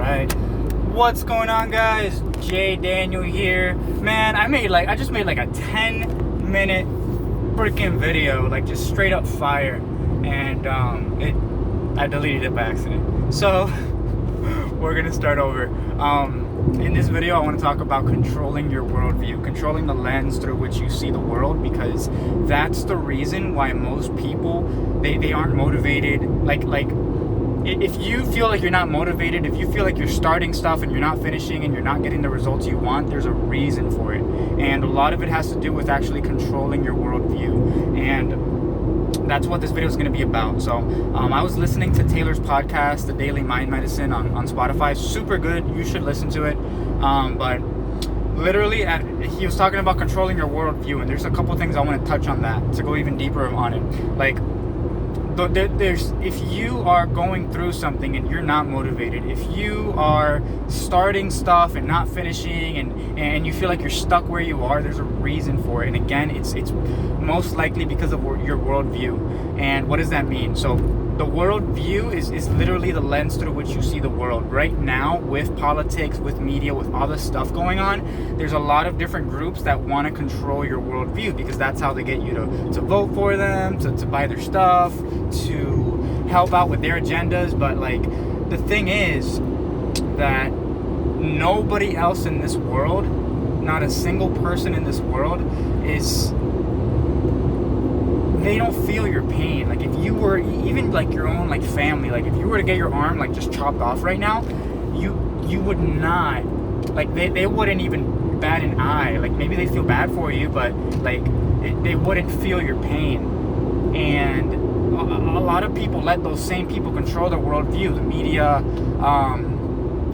Alright, what's going on, guys? Jay Daniel here. Man, I just made like a 10-minute freaking video, like just straight up fire, and I deleted it by accident. So we're gonna start over. In this video, I want to talk about controlling your worldview, controlling the lens through which you see the world, because that's the reason why most people they aren't motivated. Like if you feel like you're not motivated, if you feel like you're starting stuff and you're not finishing and you're not getting the results you want, there's a reason for it. And a lot of it has to do with actually controlling your worldview. And that's what this video is going to be about. So I was listening to Taylor's podcast, The Daily Mind Medicine, on Spotify. Super good. You should listen to it. But literally, he was talking about controlling your worldview. And there's a couple things I want to touch on that to go even deeper on it. Like, if you are going through something and you're not motivated, if you are starting stuff and not finishing, and you feel like you're stuck where you are, there's a reason for it. And again, it's most likely because of your worldview. And what does that mean? So the worldview is literally the lens through which you see the world. Right now, with politics, with media, with all this stuff going on, there's a lot of different groups that want to control your worldview, because that's how they get you to vote for them, to buy their stuff, to help out with their agendas. But like, the thing is that nobody else in this world, not a single person in this world, they don't feel your pain. Like, if you were, even like your own like family, like if you were to get your arm like just chopped off right now, you would not, like, they wouldn't even bat an eye. Like, maybe they feel bad for you, but like they wouldn't feel your pain. And a lot of people let those same people control their worldview, the media,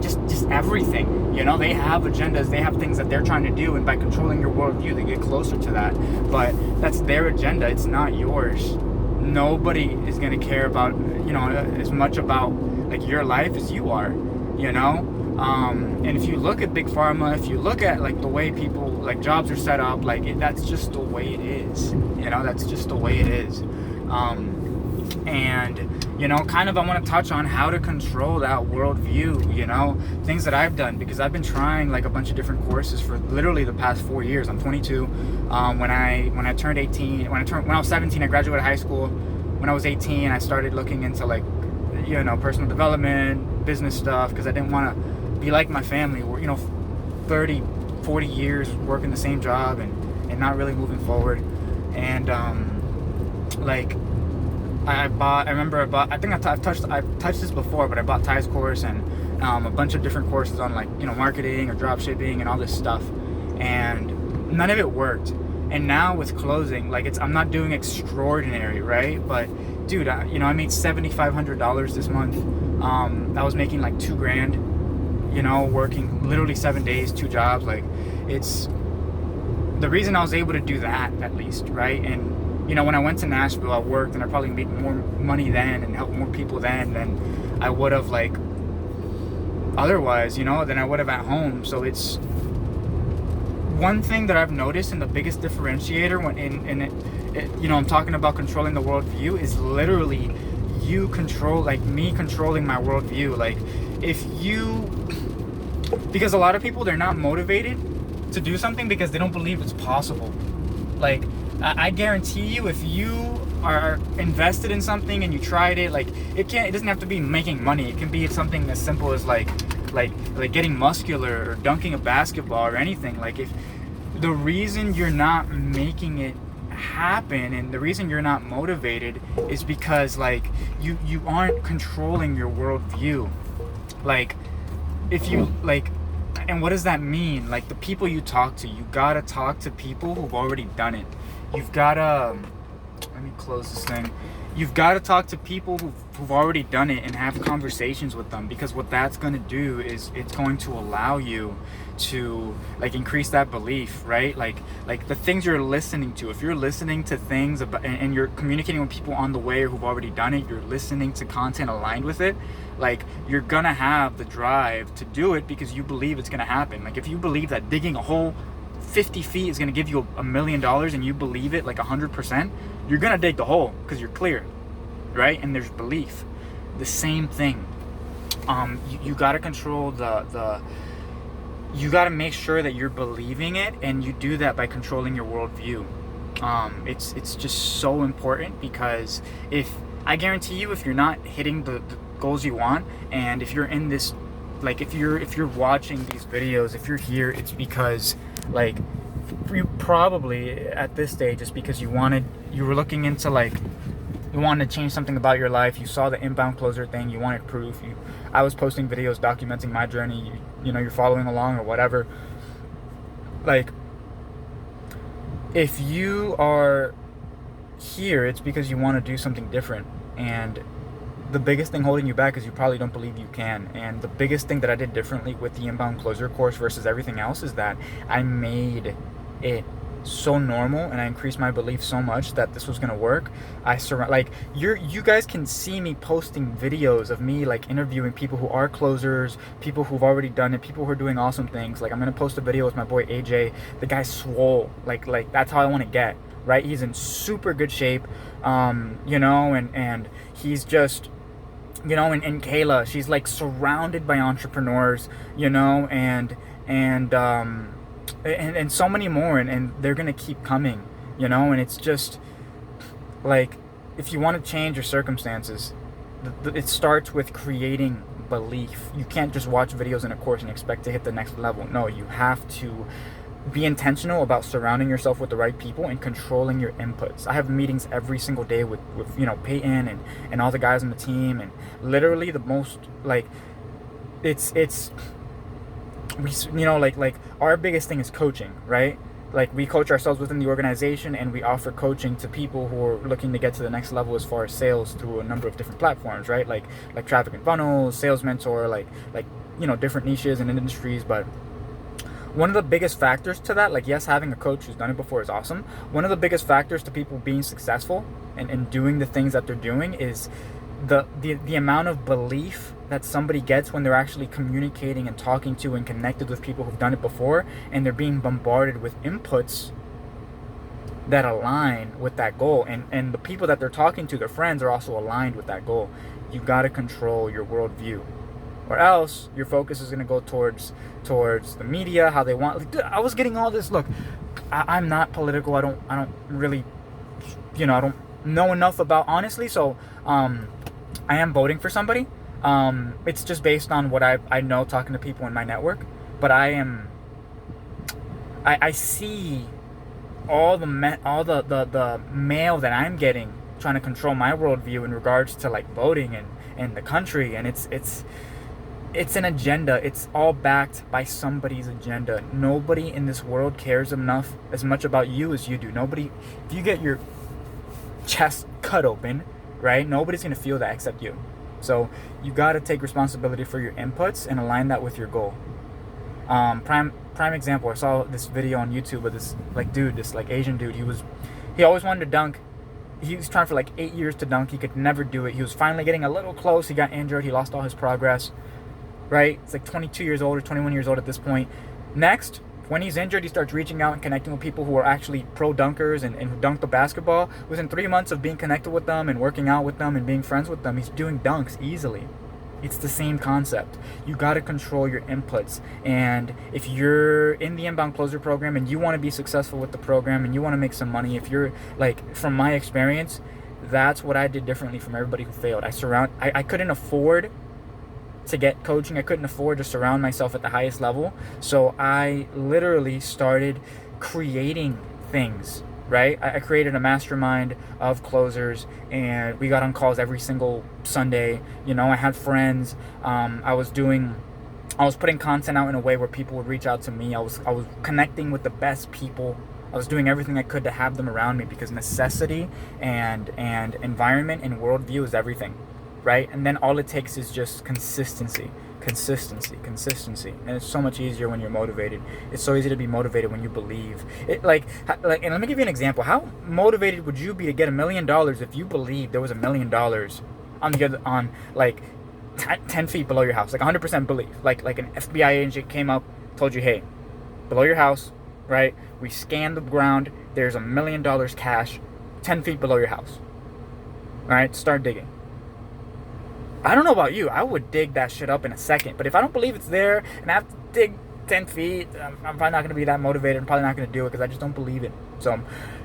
just everything. You know, they have agendas, they have things that they're trying to do, and by controlling your worldview, they get closer to that. But that's their agenda, it's not yours. Nobody is going to care about, you know, as much about like your life as you are, you know. And if you look at big pharma, if you look at like the way people, like, jobs are set up, like that's just the way it is. You know, that's just the way it is. And, you know, kind of I want to touch on how to control that worldview, you know, things that I've done, because I've been trying like a bunch of different courses for literally the past 4 years. I'm 22. When I turned 18, when I was 17, I graduated high school. When I was 18, I started looking into like, you know, personal development, business stuff, because I didn't want to be like my family, where, you know, 30, 40 years working the same job and not really moving forward. And like, I think I've touched this before, but I bought Ty's course and a bunch of different courses on, like, you know, marketing or drop shipping and all this stuff, and none of it worked. And now with closing, like, I'm not doing extraordinary, right? But dude, you know, I made $7,500 this month. I was making like $2,000, you know, working literally 7 days, 2 jobs. Like, it's the reason I was able to do that, at least, right? And you know, when I went to Nashville, I worked, and I probably made more money then and helped more people then than I would have, like, otherwise, you know, than I would have at home. So it's one thing that I've noticed, and the biggest differentiator when you know, I'm talking about controlling the worldview, is literally you control, like me controlling my worldview. Like, because a lot of people, they're not motivated to do something because they don't believe it's possible. Like, I guarantee you, if you are invested in something and you tried it, like, it doesn't have to be making money. It can be something as simple as like getting muscular or dunking a basketball or anything. Like, if the reason you're not making it happen and the reason you're not motivated is because, like, you aren't controlling your worldview. Like, if you, like, and what does that mean? Like, the people you talk to, you gotta talk to people who've already done it. You've gotta, let me close this thing. You've gotta talk to people who've already done it and have conversations with them, because what that's gonna do is it's going to allow you to, like, increase that belief, right? Like the things you're listening to, if you're listening to things about, and you're communicating with people on the way who've already done it, you're listening to content aligned with it, like, you're gonna have the drive to do it because you believe it's gonna happen. Like, if you believe that digging a hole 50 feet is going to give you $1 million and you believe it like 100%, you're going to dig the hole because you're clear, right? And there's belief. The same thing. You got to control you got to make sure that you're believing it, and you do that by controlling your worldview. It's just so important, because if I guarantee you, if you're not hitting the goals you want, and if you're in this, like, if you're watching these videos, if you're here, it's because, like, you probably at this stage, it's because you were looking into, like, you wanted to change something about your life. You saw the inbound closer thing, you wanted proof. I was posting videos documenting my journey. You know, you're following along or whatever. Like, if you are here, it's because you want to do something different. And the biggest thing holding you back is you probably don't believe you can. And the biggest thing that I did differently with the inbound closer course versus everything else is that I made it so normal, and I increased my belief so much that this was gonna work. You guys can see me posting videos of me, like, interviewing people who are closers, people who've already done it, people who are doing awesome things. Like, I'm gonna post a video with my boy AJ. The guy's swole. Like that's how I want to get, right? He's in super good shape, you know, and he's just, you know, and Kayla, she's, like, surrounded by entrepreneurs, you know, and so many more, and they're gonna keep coming, you know. And it's just like, if you want to change your circumstances, it starts with creating belief. You can't just watch videos in a course and expect to hit the next level. No, you have to be intentional about surrounding yourself with the right people and controlling your inputs. I have meetings every single day with you know, Peyton and all the guys on the team, and literally the most, like, it's we, you know, like our biggest thing is coaching, right? Like, we coach ourselves within the organization, and we offer coaching to people who are looking to get to the next level as far as sales through a number of different platforms, right? Like Traffic and Funnels, Sales Mentor, like you know, different niches and industries. But one of the biggest factors to that, like, yes, having a coach who's done it before is awesome. One of the biggest factors to people being successful and doing the things that they're doing is the amount of belief that somebody gets when they're actually communicating and talking to and connected with people who've done it before, and they're being bombarded with inputs that align with that goal, and the people that they're talking to, their friends, are also aligned with that goal. You got to control your worldview, or else your focus is going to go towards the media, how they want. Like, dude, I was getting all this. Look, I'm not political. I don't really, you know, I don't know enough about, honestly. So I am voting for somebody. It's just based on what I know, talking to people in my network. But I see all the mail that I'm getting, trying to control my worldview in regards to, like, voting and the country, and it's an agenda. It's all backed by somebody's agenda. Nobody in this world cares as much about you as you do. Nobody, if you get your chest cut open, right, nobody's gonna feel that except you. So you got to take responsibility for your inputs and align that with your goal. Prime example, I saw this video on YouTube of this, like, dude, this, like, Asian dude. He always wanted to dunk. He was trying for like 8 years to dunk. He could never do it. He was finally getting a little close. He got injured. He lost all his progress, right? It's like 22 years old or 21 years old at this point. Next, when he's injured, he starts reaching out and connecting with people who are actually pro dunkers and who dunk the basketball. Within 3 months of being connected with them and working out with them and being friends with them, he's doing dunks easily. It's the same concept. You got to control your inputs. And if you're in the inbound closer program and you want to be successful with the program and you want to make some money, if you're, like, from my experience, that's what I did differently from everybody who failed. I couldn't afford to get coaching. I couldn't afford to surround myself at the highest level. So I literally started creating things, right? I created a mastermind of closers, and we got on calls every single Sunday. You know, I had friends. I was putting content out in a way where people would reach out to me. I was connecting with the best people. I was doing everything I could to have them around me, because necessity and environment and worldview is everything. Right? And then all it takes is just consistency. And it's so much easier when you're motivated. It's so easy to be motivated when you believe. And let me give you an example. How motivated would you be to get $1 million if you believed there was $1 million on like 10 feet below your house? Like 100% belief. Like an FBI agent came up, told you, hey, below your house, right? We scanned the ground. There's $1 million cash 10 feet below your house. All right, start digging. I don't know about you, I would dig that shit up in a second. But if I don't believe it's there and I have to dig 10 feet, I'm probably not going to be that motivated. I'm probably not going to do it because I just don't believe it. So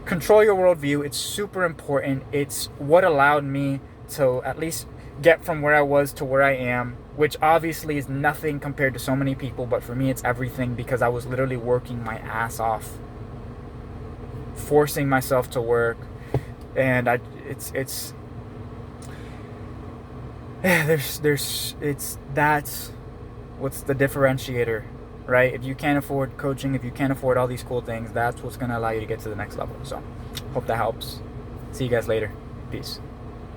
control your worldview. It's super important. It's what allowed me to at least get from where I was to where I am, which obviously is nothing compared to so many people, but for me it's everything, because I was literally working my ass off, forcing myself to work. And that's what's the differentiator, right? If you can't afford coaching, if you can't afford all these cool things, that's what's going to allow you to get to the next level. So hope that helps. See you guys later. Peace.